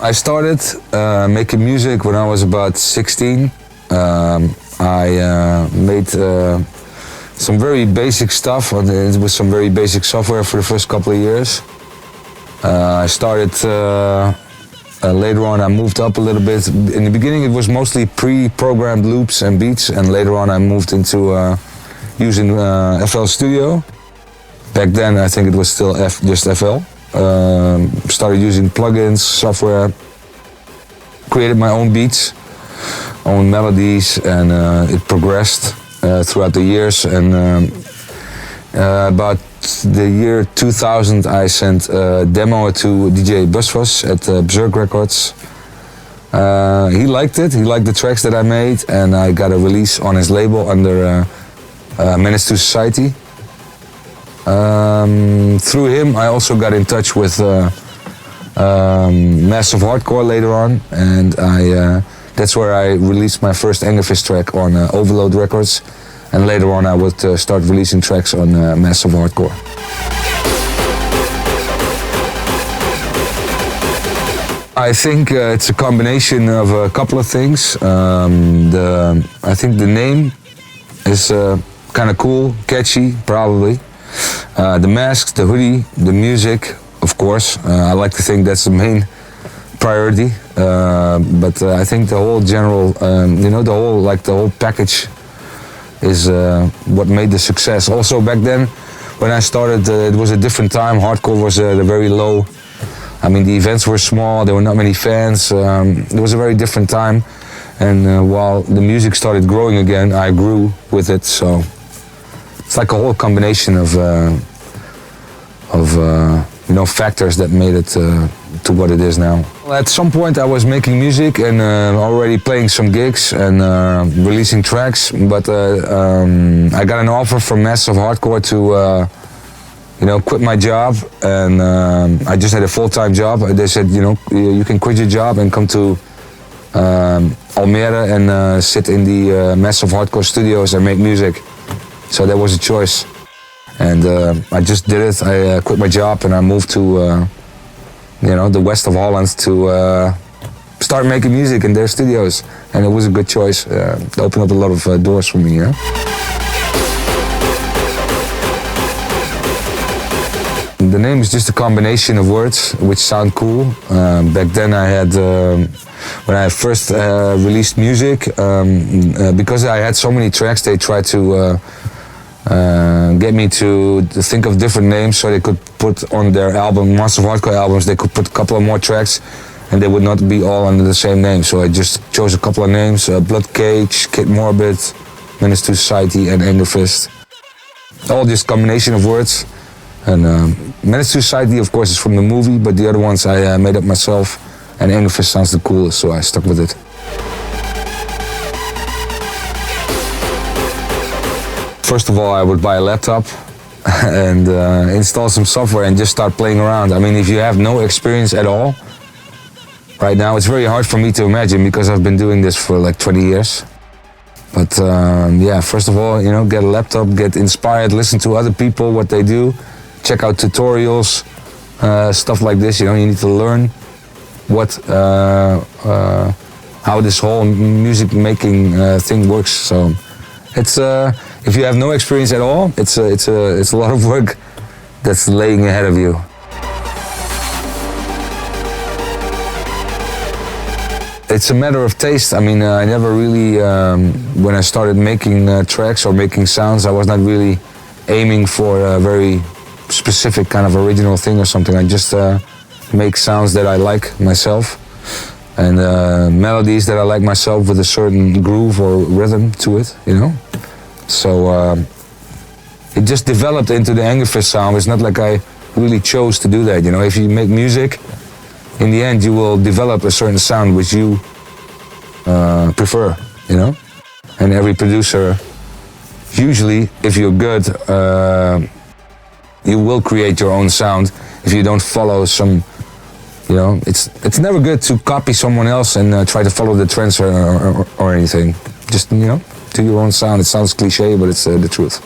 I started making music when I was about 16. I made some very basic stuff with some very basic software for the first couple of years. I started later on. I moved up a little bit. In the beginning, it was mostly pre-programmed loops and beats, and later on, I moved into using FL Studio. Back then, I think it was still just FL. Started using plugins, software, created my own beats, own melodies, and it progressed throughout the years. And about the year 2000, I sent a demo to DJ Busfos at Berserk Records. He liked it, he liked the tracks that I made, and I got a release on his label under Menace to Society. Through him, I also got in touch with Massive Hardcore later on, and that's where I released my first Angerfist track on Overload Records, and later on I would start releasing tracks on Massive Hardcore. I think it's a combination of a couple of things. I think the name is kind of cool, catchy, probably. The masks, the hoodie, the music, of course. I like to think that's the main priority. But I think the whole general, the whole package is what made the success. Also back then, when I started, it was a different time. Hardcore was very low. I mean, the events were small. There were not many fans. It was a very different time. And while the music started growing again, I grew with it. So it's like a whole combination of factors that made it to what it is now. At some point I was making music and already playing some gigs and releasing tracks, but I got an offer from Massive Hardcore to quit my job, and I just had a full-time job. They said, you can quit your job and come to Almere and sit in the Massive Hardcore studios and make music. So that was a choice, and I just did it. I quit my job and I moved to the west of Holland to start making music in their studios, and it was a good choice. It opened up a lot of doors for me. Yeah? The name is just a combination of words which sound cool. Back then I had, when I first released music, because I had so many tracks, they tried to get me to think of different names so they could put on their album, Massive Hardcore albums, they could put a couple of more tracks and they would not be all under the same name. So I just chose a couple of names, Blood Cage, Kid Morbid, Menace to Society, and Angerfist. All just combination of words. And Menace to Society, of course, is from the movie, but the other ones I made up myself, and Angerfist sounds the coolest, so I stuck with it. First of all, I would buy a laptop and install some software and just start playing around. I mean, if you have no experience at all, right now it's very hard for me to imagine because I've been doing this for like 20 years. But first of all, get a laptop, get inspired, listen to other people, what they do, check out tutorials, stuff like this. You need to learn how this whole music making thing works. So it's if you have no experience at all, it's a lot of work that's laying ahead of you. It's a matter of taste. I mean, I never really, when I started making tracks or making sounds, I was not really aiming for a very specific kind of original thing or something. I just make sounds that I like myself, and melodies that I like myself with a certain groove or rhythm to it, So it just developed into the Angerfist sound. It's not like I really chose to do that, If you make music, in the end you will develop a certain sound which you prefer, And every producer, usually, if you're good, you will create your own sound if you don't follow some, it's never good to copy someone else and try to follow the trends or anything. Just, do your own sound. It sounds cliche, but it's the truth.